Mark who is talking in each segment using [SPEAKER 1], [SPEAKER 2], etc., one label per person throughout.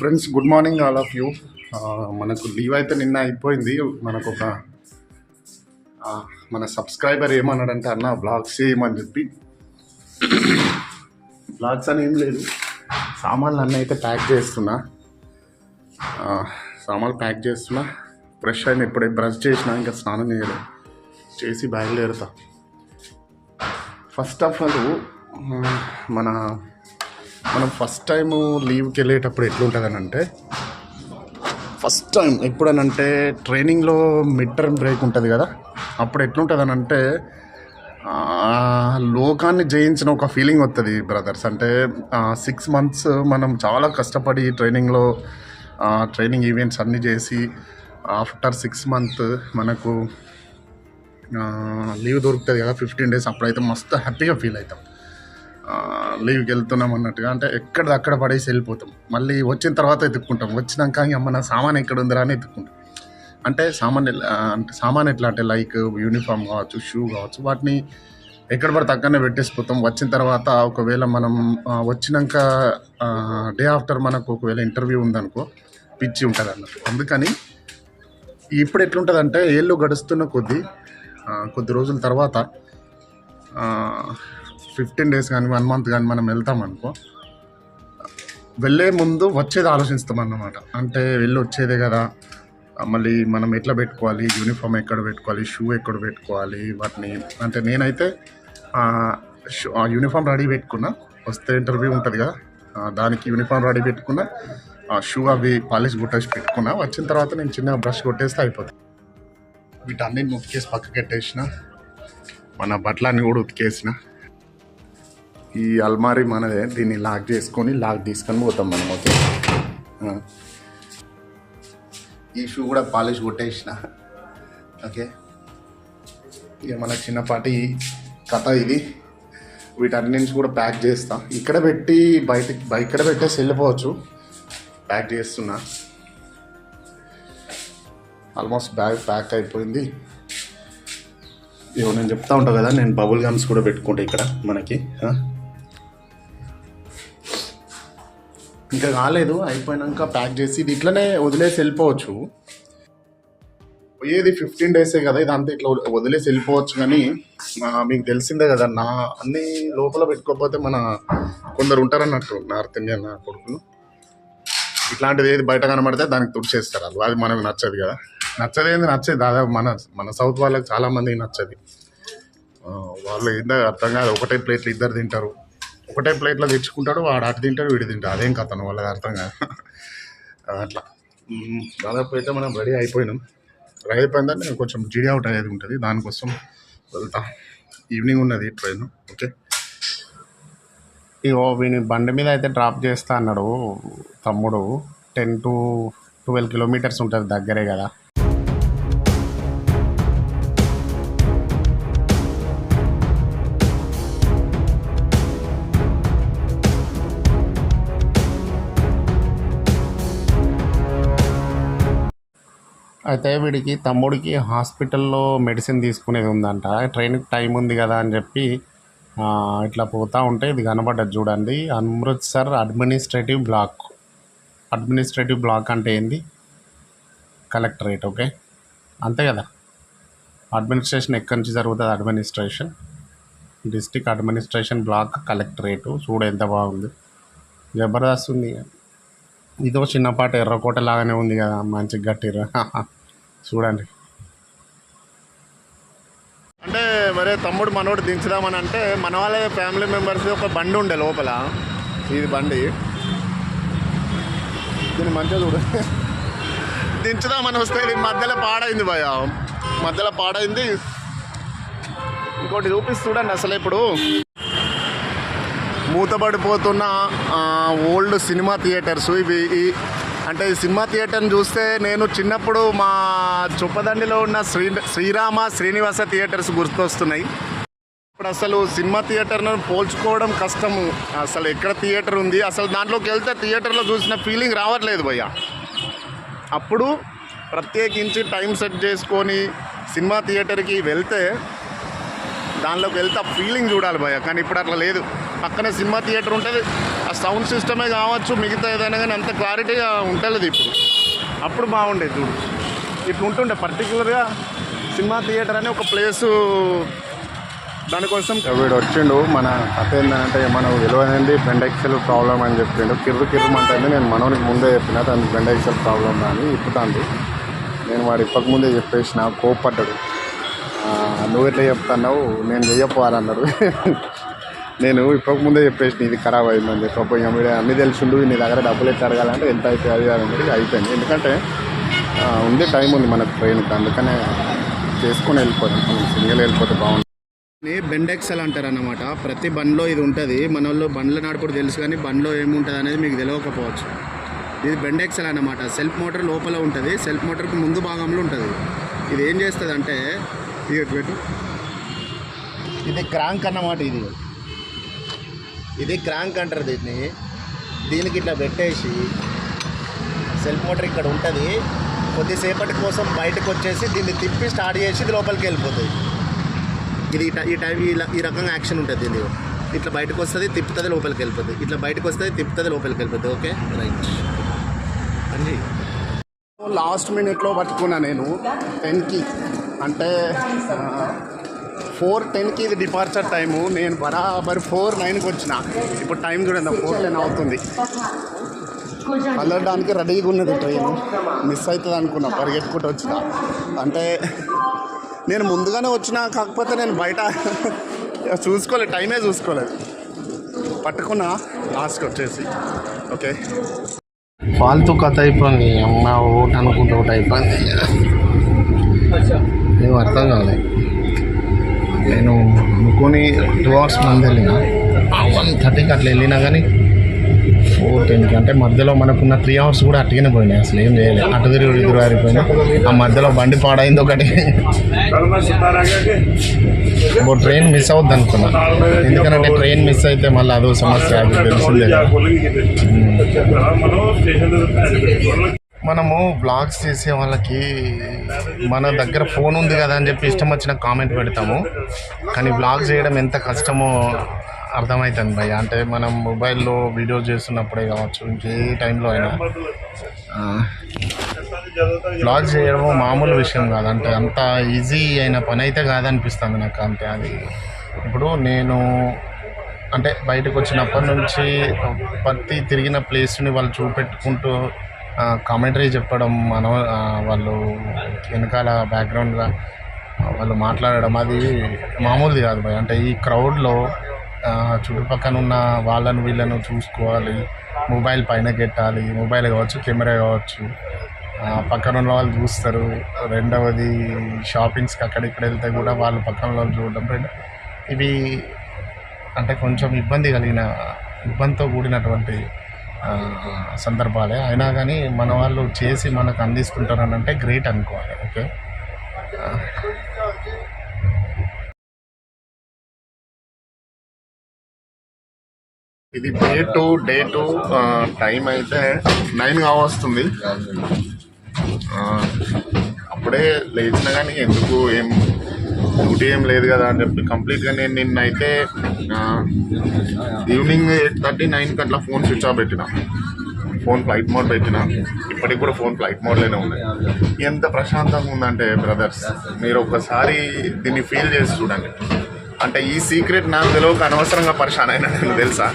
[SPEAKER 1] Friends, good morning all of you. మనకు leave అయితే నిన్న అయిపోయింది. మనకు ఒక మన సబ్స్క్రైబర్ ఏమన్నాడంటే, అన్న బ్లాగ్స్ చేయమని చెప్పి. బ్లాగ్స్ అని ఏం లేదు, సామాన్లు అన్నీ అయితే ప్యాక్ చేస్తున్నా. సామాన్లు ప్యాక్ చేస్తున్నా. ఫ్రెష్ అయిన ఇప్పుడే బ్రష్ చేసినా, ఇంకా స్నానం చేయలేదు, చేసి బయలుదేరుతా. ఫస్ట్ ఆఫ్ ఆల్ మనం ఫస్ట్ టైము లీవ్కి వెళ్ళేటప్పుడు ఎట్లుంటుందని అంటే, ఫస్ట్ టైం ఎప్పుడనంటే ట్రైనింగ్లో మిడ్ టర్మ్ బ్రేక్ ఉంటుంది కదా, అప్పుడు ఎట్లుంటుందని అంటే లోకాన్ని జయించిన ఒక ఫీలింగ్ వస్తుంది బ్రదర్స్. అంటే 6 months మనం చాలా కష్టపడి ట్రైనింగ్లో ట్రైనింగ్ ఈవెంట్స్ అన్నీ చేసి ఆఫ్టర్ 6 months మనకు లీవ్ దొరుకుతుంది కదా, 15 days. అప్పుడైతే మస్తు హ్యాపీగా ఫీల్ అవుతాం. లీవ్కి వెళ్తున్నాం అన్నట్టుగా. అంటే ఎక్కడక్కడ పడేసి వెళ్ళిపోతాం. మళ్ళీ వచ్చిన తర్వాత ఎత్తుక్కుంటాం. వచ్చినాక అమ్మ నా సామాన్ ఎక్కడ ఉందిరా అని ఎత్తుక్కుంటాం. అంటే సామాన్ ఎట్లా అంటే లైక్ యూనిఫామ్ కావచ్చు, షూ కావచ్చు, వాటిని ఎక్కడ పడితే అక్కడనే పెట్టేసిపోతాం. వచ్చిన తర్వాత ఒకవేళ మనం వచ్చినాక డే ఆఫ్టర్ మనకు ఒకవేళ ఇంటర్వ్యూ ఉందనుకో, పిచ్చి ఉంటుంది అన్నట్టు. అందుకని ఇప్పుడు ఎట్లుంటుందంటే, ఏళ్ళు గడుస్తున్న కొద్ది రోజుల తర్వాత 15 days కానీ 1 month కానీ మనం వెళ్తామనుకో, వెళ్ళే ముందు వచ్చేది ఆలోచిస్తాం అన్నమాట. అంటే వెళ్ళి వచ్చేదే కదా, మళ్ళీ మనం ఎట్లా పెట్టుకోవాలి, యూనిఫామ్ ఎక్కడ పెట్టుకోవాలి, షూ ఎక్కడ పెట్టుకోవాలి, వాటిని. అంటే నేనైతే యూనిఫామ్ రెడీ పెట్టుకున్నా. వస్తే ఇంటర్వ్యూ ఉంటుంది కదా, దానికి యూనిఫామ్ రెడీ పెట్టుకున్నా. షూ అవి పాలిష్ కొట్టేసి పెట్టుకున్నా. వచ్చిన తర్వాత నేను చిన్న బ్రష్ కొట్టేస్తే అయిపోతుంది. వీటన్నిటిని ఉతికేసి పక్కకి పెట్టేసిన, మన బట్టలన్నీ కూడా ఉతికేసిన. ఈ అల్మారీ మనదే, దీన్ని లాక్ తీసుకొని పోతాం మనం. ఓకే, ఈ షూ కూడా పాలిష్ కొట్టేసిన. ఓకే, ఇక మన చిన్నపాటి కథ ఇది. వీటన్నించి కూడా ప్యాక్ చేస్తా. ఇక్కడ పెట్టేసి వెళ్ళిపోవచ్చు. ప్యాక్ చేస్తున్నా. ఆల్మోస్ట్ బ్యాగ్ ప్యాక్ అయిపోయింది. నేను చెప్తా ఉంటాను కదా, నేను బబుల్ గమ్స్ కూడా పెట్టుకుంటా ఇక్కడ మనకి. ఇంకా కాలేదు, అయిపోయినాక ప్యాక్ చేసి ఇది ఇట్లనే వదిలేసి వెళ్ళిపోవచ్చు. పోయేది 15 days కదా, ఇదంతా ఇట్లా వదిలేసి వెళ్ళిపోవచ్చు. కానీ మీకు తెలిసిందే కదా, అన్ని లోపల పెట్టుకోకపోతే కొందరు ఉంటారన్నట్టు నార్త్ ఇండియన్ కొడుకులు. ఇట్లాంటిది ఏది బయట కనబడితే దానికి తుడిచేస్తారు. అది మనకు నచ్చదు కదా. నచ్చేది దాదాపు మన సౌత్ వాళ్ళకి చాలామందికి నచ్చది. వాళ్ళు ఏందో అర్థం కాదు. ఒకటే ప్లేట్లు ఇద్దరు తింటారు. ఒకటే ప్లేట్లో తెచ్చుకుంటాడు, వాడు అటు తింటాడు, వీడు తింటాడు. అదేం కథను వాళ్ళకి అర్థం కాదు. అట్లా దాదాపు అయితే మనం రెడీ అయిపోయినాం. రెడీ అయిపోయిందని నేను కొంచెం జిడి అవుట్ అయ్యేది ఉంటుంది, దానికోసం వెళ్తా. ఈవినింగ్ ఉన్నది ట్రైన్. ఓకే, ఇగో వీని బండి మీద అయితే డ్రాప్ చేస్తా అన్నాడు తమ్ముడు. 10 to 12 kilometers ఉంటుంది, దగ్గరే కదా. అయితే వీడికి తమ్ముడికి హాస్పిటల్లో మెడిసిన్ తీసుకునేది ఉందంట. ట్రైన్కి టైం ఉంది కదా అని చెప్పి ఇట్లా పోతూ ఉంటే ఇది కనబడ్డది చూడండి, అమృత్సర్ అడ్మినిస్ట్రేటివ్ బ్లాక్ అంటే ఏంది? కలెక్టరేట్. ఓకే, అంతే కదా. అడ్మినిస్ట్రేషన్ ఎక్కడి నుంచి జరుగుతుంది? Administration, district administration black collectorate. చూడ ఎంత బాగుంది, జబర్దస్త్ ఉంది. ఇదో చిన్నపాటి ఎర్రకోట లాగానే ఉంది కదా, మంచి గట్టిరు. చూడండి. అంటే మరే తమ్ముడు మనోడు దించుదామని అంటే, మన వాళ్ళ ఫ్యామిలీ మెంబర్స్ ఒక బండి ఉండే లోపల. ఇది బండి, దీన్ని మంచిగా చూడ దించుదామని వస్తే ఇది మధ్యలో పాడైంది. ఇంకోటి చూపిస్తుండండి. అసలు ఇప్పుడు మూతపడిపోతున్న ఓల్డ్ సినిమా థియేటర్స్ ఇవి. అంటే ఈ సినిమా థియేటర్ని చూస్తే నేను చిన్నప్పుడు మా చొప్పదండిలో ఉన్న శ్రీనివాస థియేటర్స్ గుర్తొస్తున్నాయి. ఇప్పుడు అసలు సినిమా థియేటర్ను పోల్చుకోవడం కష్టము. అసలు ఎక్కడ థియేటర్ ఉంది, అసలు దాంట్లోకి వెళ్తే థియేటర్లో చూసిన ఫీలింగ్ రావట్లేదు భయ్య. అప్పుడు ప్రత్యేకించి టైం సెట్ చేసుకొని సినిమా థియేటర్కి వెళ్తే దానిలోకి వెళ్తే ఫీలింగ్ చూడాలి భయ్య. కానీ ఇప్పుడు అట్లా లేదు. పక్కనే సినిమా థియేటర్ ఉంటుంది, ఆ సౌండ్ సిస్టమే కావచ్చు, మిగతా ఏదైనా కానీ అంత క్లారిటీగా ఉంటలేదు ఇప్పుడు. అప్పుడు బాగుండేది చూడు. ఇట్లా ఉంటుండే పర్టికులర్గా సినిమా థియేటర్ అని ఒక ప్లేసు దానికోసం. వీడు వచ్చిండు. మన కథ ఏంటంటే మనం విలువైంది బెండెక్సెల్ ప్రాబ్లం అని చెప్పిండు. కిర్రు అంటే నేను మనోనికి ముందే చెప్పిన తను బెండెక్సెల్ ప్రాబ్లం అని ఇప్పుతాంది. నేను వాడు ఇప్పకముందే చెప్పేసిన, కోప్పడ్డాడు. నువ్వు ఎట్లా చెప్తున్నావు, నేను చెయ్యపోవాలన్నాడు. నేను ఇప్పకముందే చెప్పేసిన ఇది ఖరాబ్ అయిందని చెప్పి. ఇక మీరు అన్నీ తెలిసిండు, నీ దగ్గర డబ్బులు ఎట్లా అడగాలంటే ఎంత అయితే అది అనేది అయిపోయింది. ఎందుకంటే ఉంది, టైం ఉంది మనకు ట్రైన్కి, అందుకనే చేసుకొని వెళ్ళిపోతాం. మనం సింగిల్ వెళ్ళిపోతే బాగుంటుంది. బెండెక్సెల్ అంటారు అన్నమాట. ప్రతి బండ్లో ఇది ఉంటుంది. మన వాళ్ళు బండ్ల నడుపుడు తెలుసు, కానీ బండ్లో ఏముంటుంది అనేది మీకు తెలియకపోవచ్చు. ఇది బెండెక్సెల్ అన్నమాట. సెల్ఫ్ మోటార్ లోపల ఉంటుంది, సెల్ఫ్ మోటార్కి ముందు భాగంలో ఉంటుంది. ఇది ఏం చేస్తుంది అంటే ఇది క్రాంక్ అన్నమాట. ఇది క్రాంక్ అంటారు దీన్ని. దీనికి ఇట్లా పెట్టేసి సెల్ఫ్ మోటార్ ఇక్కడ ఉంటుంది. కొద్దిసేపటి కోసం బయటకు వచ్చేసి దీన్ని తిప్పి స్టార్ట్ చేసి ఇది లోపలికి వెళ్ళిపోతుంది. ఇది ఈ రకంగా యాక్షన్ ఉంటుంది. దీన్ని ఇట్లా బయటకు వస్తుంది, తిప్పుతుంది, లోపలికి వెళ్ళిపోతుంది. ఇట్లా బయటకు వస్తుంది, తిప్పుతుంది, లోపలికి వెళ్ళిపోతుంది. ఓకే, రైట్ అండి. లాస్ట్ మినిట్లో పట్టుకున్నా నేను 10కి, అంటే 4:10కి ఇది డిపార్చర్ టైము. నేను బరాబర్ 4:09కి వచ్చిన. ఇప్పుడు టైం చూడండి 4:10 అవుతుంది. వెళ్ళడానికి రెడీగా ఉన్నది ట్రైన్. మిస్ అవుతుంది అనుకున్నా, పరిగెట్టుకుంటూ వచ్చిన. అంటే నేను ముందుగానే వచ్చిన, కాకపోతే నేను బయట చూసుకోలేదు, టైమే చూసుకోలేదు. పట్టుకున్నా లాస్ట్కి వచ్చేసి. ఓకే, ఫాల్తూ కథ అయిపోయింది. అమ్మ ఒకటి అనుకుంటే ఒకటి అయిపోయింది. ఏం అర్థం కాలేదు. నేను అనుకొని 2 hours ముందు వెళ్ళిన, 1:30కి అట్లా వెళ్ళినా కానీ 4:10కి, అంటే మధ్యలో మనకున్న 3 hours కూడా అట్టుగానే పోయినాయి. అసలు ఏం చేయలేదు, అటు తిరిగి ఆరిపోయినాయి. ఆ మధ్యలో బండి పాడైంది ఒకటి. ఇప్పుడు ట్రైన్ మిస్ అవుద్ది అనుకున్నా. ఎందుకంటే ట్రైన్ మిస్ అయితే మళ్ళీ అదో సమస్య, అది తెలిసిందే. మనము బ్లాగ్స్ చేసే వాళ్ళకి మన దగ్గర ఫోన్ ఉంది కదా అని చెప్పి ఇష్టం వచ్చిన కామెంట్ పెడతాము, కానీ బ్లాగ్ చేయడం ఎంత కష్టమో అర్థమవుతుంది భయ్య. అంటే మనం మొబైల్లో వీడియోస్ చేస్తున్నప్పుడే కావచ్చు, ఇంకే టైంలో అయినా బ్లాగ్ చేయడం మామూలు విషయం కాదు. అంటే అంత ఈజీ అయిన పని అయితే కాదనిపిస్తుంది నాకు. అంటే అది ఇప్పుడు నేను అంటే బయటకు వచ్చినప్పటి నుంచి ప్రతి తిరిగిన ప్లేస్ని వాళ్ళు చూపెట్టుకుంటూ కామెంటరీ చెప్పడం, వాళ్ళు వెనకాల బ్యాక్గ్రౌండ్గా వాళ్ళు మాట్లాడడం, అది మామూలుది కాదు భయ్. అంటే ఈ క్రౌడ్లో చుట్టుపక్కల ఉన్న వాళ్ళను వీళ్ళను చూసుకోవాలి, మొబైల్ పైన పెట్టాలి, మొబైల్ కావచ్చు, కెమెరా కావచ్చు, పక్కన ఉన్న వాళ్ళు చూస్తారు. రెండవది షాపింగ్స్కి అక్కడిక్కడ వెళ్తే కూడా వాళ్ళు పక్కన వాళ్ళు చూడడం, ఇవి అంటే కొంచెం ఇబ్బందితో కూడినటువంటి సందర్భాలే. అయినా కానీ మన వాళ్ళు చేసి మనకు అందిస్తుంటారని అంటే గ్రేట్ అనుకోవాలి. ఓకే, ఇది డే టూ టైం అయితే 9 కావస్తుంది. అప్పుడే లేచిన కానీ ఎందుకు ఏం డ్యూటీ ఏం లేదు కదా అని చెప్పి కంప్లీట్గా నేను నిన్నైతే ఈవినింగ్ 8:30, 9కి అట్లా ఫోన్ స్విచ్ ఆఫ్ పెట్టిన, ఫోన్ ఫ్లైట్ మోడ్ పెట్టిన. ఇప్పటికి కూడా ఫోన్ ఫ్లైట్ మోడ్లోనే ఉన్నాయి. ఎంత ప్రశాంతంగా ఉందంటే బ్రదర్స్, మీరు ఒకసారి దీన్ని ఫీల్ చేసి చూడండి. అంటే ఈ సీక్రెట్ నాకు తెలియక అనవసరంగా పరిశాన్ అయినా నేను, తెలుసా.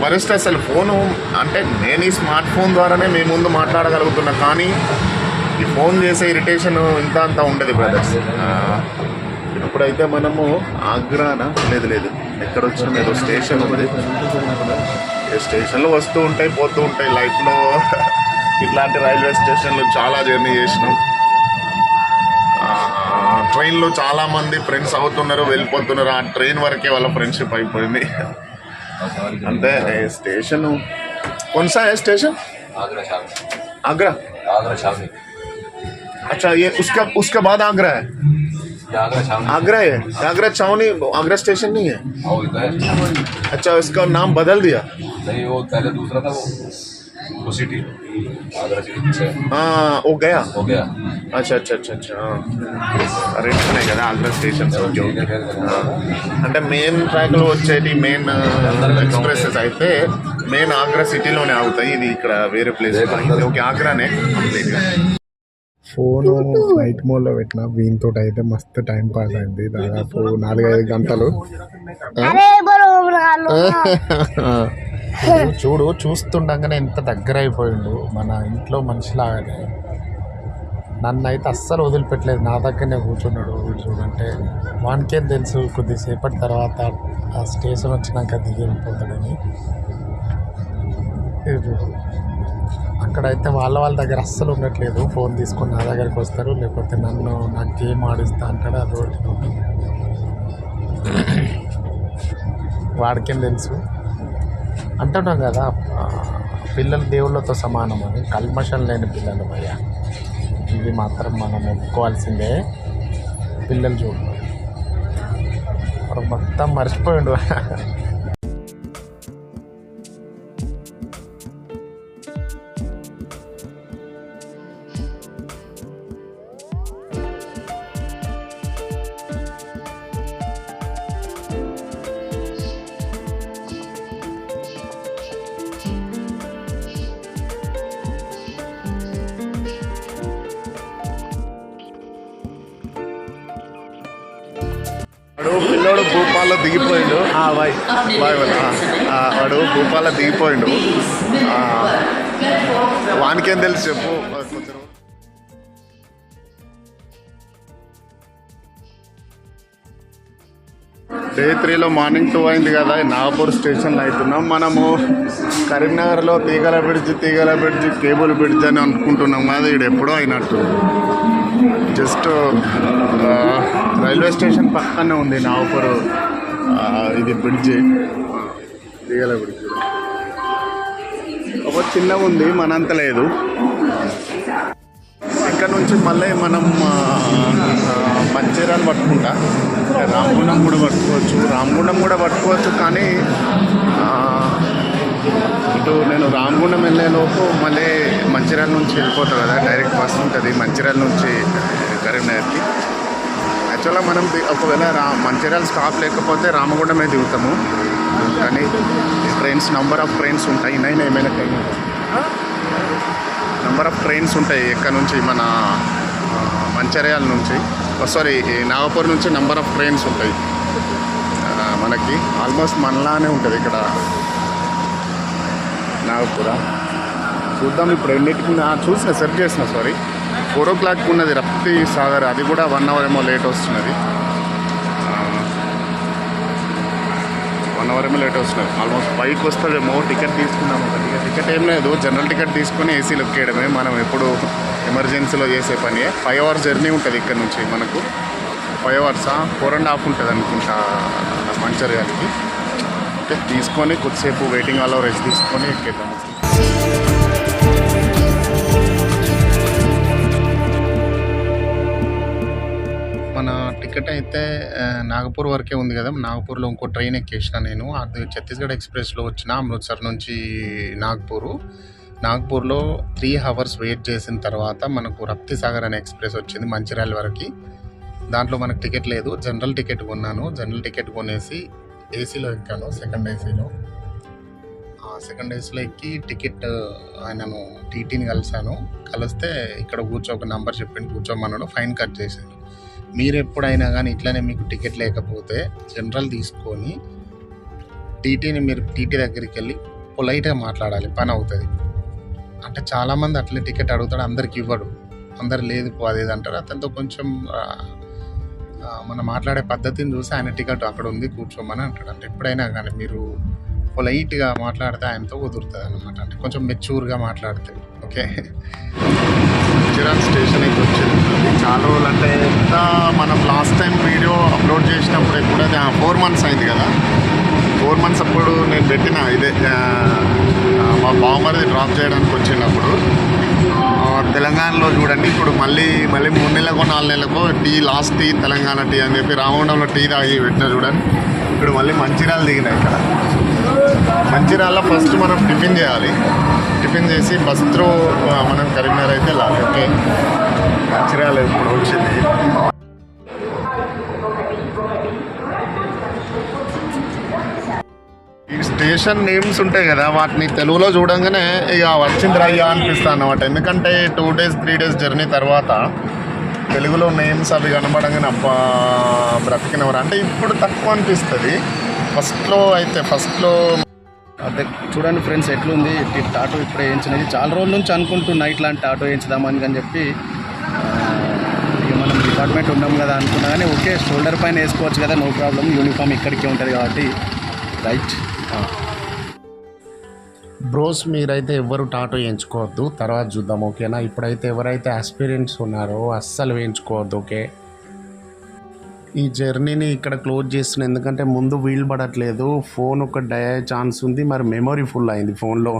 [SPEAKER 1] ఫస్ట్ అసలు ఫోను అంటే నేను ఈ స్మార్ట్ ఫోన్ ద్వారానే మీ ముందు మాట్లాడగలుగుతున్నా, కానీ ఈ ఫోన్ చేసే ఇరిటేషన్ అంత ఉండదు బ్రదర్స్. ఇప్పుడైతే మనము ఆగ్రానా లేదు ఎక్కడ వచ్చినాం, ఏదో స్టేషన్ ఉంది. స్టేషన్లో వస్తూ ఉంటాయి పోతూ ఉంటాయి లైఫ్లో. ఇట్లాంటి రైల్వే స్టేషన్లో చాలా జర్నీ చేసినాం. ట్రైన్లో చాలామంది ఫ్రెండ్స్ అవుతున్నారు, వెళ్ళిపోతున్నారు. ఆ ట్రైన్ వరకే వాళ్ళ ఫ్రెండ్షిప్ అయిపోయింది అంతే. స్టేషన్ కొన్సా है स्टेशन? आगरा अच्छा, ये उसके बाद आगरा है. आगरा है, आगरा छावनी, आगरा स्टेशन नहीं है. अच्छा, इसका नाम बदल दिया.
[SPEAKER 2] नहीं, वो पहले दूसरा था. वो उसी टीम आगरा सिटी से
[SPEAKER 1] ఓ గయా
[SPEAKER 2] हो गया
[SPEAKER 1] అచ్చా అచ్చా అచ్చా అచ్చా రెండు ఉన్నాయి కదా ఆగ్రా స్టేషన్స్ ఓకే ఓకే అంటే మెయిన్ ట్రాక్లో వచ్చేటి మెయిన్ ఎక్స్ప్రెసెస్ అయితే మెయిన్ ఆగ్రా సిటీలోనే ఆగుతాయి ఇది ఇక్కడ వేరే ప్లేస్ ఓకే ఆగ్రానే కంప్లీట్గా ఫోన్ నైట్ మోడ్లో పెట్టిన వీనితో అయితే మస్తు టైం పాస్ అయింది దాదాపు 4-5 గంటలు చూడు చూస్తుండగానే ఎంత దగ్గర అయిపోయిండు మన ఇంట్లో మనిషిలాగానే నన్ను అయితే అస్సలు వదిలిపెట్టలేదు నా దగ్గరనే కూర్చున్నాడు చూడంటే వానికేం తెలుసు కొద్దిసేపటి తర్వాత ఆ స్టేషన్ వచ్చినాక దిగి వెళ్ళిపోతాడని చూడు అక్కడైతే వాళ్ళ దగ్గర అస్సలు ఉండట్లేదు ఫోన్ తీసుకొని నా దగ్గరికి వస్తారు లేకపోతే నన్ను నాకు గేమ్ ఆడిస్తా అంటాడు అదొకటి వాడికేం తెలుసు అంటున్నాం కదా పిల్లలు దేవుళ్ళతో సమానం అని కల్మషం లేని పిల్లలు భయ్యా ఇది మాత్రం మనం ఒప్పుకోవాల్సిందే పిల్లలు చూడండి మొత్తం మర్చిపోయిండు పిల్లోడు భూపాల్లో దిగిపోయిండు బాయ్ బాయ్ వాడు భూపాల్లో దిగిపోయిండు వానికేం తెలుసు చెప్పు డే 3లో మార్నింగ్ 2 అయింది కదా నాగపూర్ స్టేషన్లో అవుతున్నాం మనము కరీంనగర్లో తీగల బ్రిడ్జ్ కేబుల్ బ్రిడ్జ్ అని అనుకుంటున్నాం కదా ఇది ఎప్పుడో అయినట్టు జస్ట్ రైల్వే స్టేషన్ పక్కనే ఉంది నాగపూర్ ఇది బ్రిడ్జి తీగల బ్రిడ్జ్ ఒక చిన్నగా ఉంది మనంత లేదు ఇక్కడ నుంచి మళ్ళీ మనం మంచిర్యాల పట్టుకుంటా రామగుండం కూడా పట్టుకోవచ్చు కానీ ఇటు నేను రామగుండం వెళ్ళేలోపు మళ్ళీ మంచిర్యాల నుంచి వెళ్ళిపోతాం కదా డైరెక్ట్ బస్ ఉంటుంది మంచిర్యాల నుంచి కరీంనగర్కి యాక్చువల్గా మనం ఒకవేళ మంచిర్యాల స్టాప్ లేకపోతే రామగుండమే దిగుతాము కానీ ట్రైన్స్ నంబర్ ఆఫ్ ట్రైన్స్ ఉంటాయి ఏమైనా ట్రైన్ నంబర్ ఆఫ్ ట్రైన్స్ ఉంటాయి ఎక్కడ నుంచి మన మంచిర్యాల నుంచి సారీ నాగపూర్ నుంచి నంబర్ ఆఫ్ ట్రైన్స్ ఉంటాయి మనకి ఆల్మోస్ట్ మనలానే ఉంటుంది ఇక్కడ నాగపూర చూద్దాం ఇప్పుడు ఎన్నిటికి చూసిన సెర్చ్ చేసిన 4 o'clock ఉన్నది రప్తి సాగర్ అది కూడా 1 hour ఏమో లేట్ వస్తున్నది 1 hour ఏమో లేట్ వస్తున్నది ఆల్మోస్ట్ 5కి వస్తుందేమో టికెట్ తీసుకున్నాము టికెట్ ఏం లేదు జనరల్ టికెట్ తీసుకొని ఏసీలో ఎక్కేయడమే మనం ఎప్పుడు ఎమర్జెన్సీలో చేసే పని 5 hours జర్నీ ఉంటుంది ఇక్కడ నుంచి మనకు 5 hours 4.5 ఉంటుంది అనుకుంటా మంచిర్యాలకి తీసుకొని కొద్దిసేపు వెయిటింగ్ హాల్లో రెస్ట్ తీసుకొని ఎక్కేద్దాము మన టికెట్ అయితే నాగపూర్ వరకే ఉంది కదా నాగపూర్లో ఇంకో ట్రైన్ ఎక్కేసిన నేను అది ఛత్తీస్గఢ్ ఎక్స్ప్రెస్లో వచ్చిన అమృత్సర్ నుంచి నాగ్పూర్లో 3 hours వెయిట్ చేసిన తర్వాత మనకు రప్తి సాగర్ అనే ఎక్స్ప్రెస్ వచ్చింది మంచిర్యాల వరకు దాంట్లో మనకు టికెట్ లేదు జనరల్ టికెట్ కొన్నాను జనరల్ టికెట్ కొనేసి ఏసీలో ఎక్కాను సెకండ్ ఏసీలో ఎక్కి టికెట్ ఆయనను టీటీని కలిస్తే ఇక్కడ ఒక నంబర్ చెప్పింది కూర్చోమన్నాడు ఫైన్ కట్ చేశాను మీరు ఎప్పుడైనా కానీ ఇట్లానే మీకు టికెట్ లేకపోతే జనరల్ తీసుకొని మీరు టీటీ దగ్గరికి వెళ్ళి పొలైట్గా మాట్లాడాలి పని అవుతుంది అంటే చాలామంది అట్లే టికెట్ అడుగుతాడు అందరికి ఇవ్వడు అందరు లేదు అది అంటారు అతనితో కొంచెం మనం మాట్లాడే పద్ధతిని చూసి ఆయన టికెట్ అక్కడ ఉంది కూర్చోమని అంటాడు అంటే ఎప్పుడైనా కానీ మీరు పొలైట్గా మాట్లాడితే ఆయనతో కుదురుతుంది అనమాట అంటే కొంచెం మెచ్యూర్గా మాట్లాడితే ఓకే మంచిర్యాల స్టేషన్ అయితే వచ్చింది చాలా రోజులు అంటే ఎంత మనం లాస్ట్ టైం వీడియో అప్లోడ్ చేసినప్పుడు కూడా 4 months అయింది కదా 4 months అప్పుడు నేను పెట్టిన ఇదే మా బావమరిది డ్రాప్ చేయడానికి వచ్చినప్పుడు తెలంగాణలో చూడండి ఇప్పుడు మళ్ళీ 3 నెలలకో 4 నెలలకో లాస్ట్ టీ తెలంగాణ టీ అని చెప్పి రామగుండంలో టీ తాగి పెట్టిన చూడండి ఇప్పుడు మళ్ళీ మంచిర్యాల దిగినాయి ఇక్కడ మంచిర్యాలలో ఫస్ట్ మనం టిఫిన్ చేయాలి టిఫిన్ చేసి బస్ త్రూ మనం కరీంనగర్ అయితే లాగా ఓకే మంచిర్యాల ఇప్పుడు వచ్చింది. ఈ స్టేషన్ నేమ్స్ ఉంటాయి కదా వాటిని తెలుగులో చూడంగానే ఇక వచ్చింది రయ్యా అనిపిస్తాను అన్నమాట. ఎందుకంటే 2 days 3 days జర్నీ తర్వాత తెలుగులో నేమ్స్ అవి కనబడంగానే అబ్బా బ్రతికినవారు అంటే ఇప్పుడు తక్కువ అనిపిస్తుంది. ఫస్ట్లో
[SPEAKER 3] అదే చూడండి ఫ్రెండ్స్ ఎట్లుంది ఈ టాటో ఇప్పుడే వేయించినది. చాలా రోజుల నుంచి అనుకుంటున్నా ఇట్లాంటి టాటో వేయించుదామని అని చెప్పి ఇక మనం డిపార్ట్మెంట్ ఉన్నాం కదా అనుకున్నా కానీ ఓకే షోల్డర్ పైన వేసుకోవచ్చు కదా, నో ప్రాబ్లం, యూనిఫామ్ ఇక్కడికే ఉంటుంది కాబట్టి రైట్.
[SPEAKER 1] బ్రోస్ మీరైతే ఎవరు టాటో వేయించుకోవద్దు, తర్వాత చూద్దాం ఓకేనా. ఇప్పుడైతే ఎవరైతే ఆస్పిరెంట్స్ ఉన్నారో అస్సలు వేయించుకోవద్దు ఓకే. ఈ జర్నీని ఇక్కడ క్లోజ్ చేస్తున్నా ఎందుకంటే ముందు వీలు పడట్లేదు, ఫోన్ ఒక డై ఛాన్స్ ఉంది, మరి మెమొరీ ఫుల్ అయింది ఫోన్లో.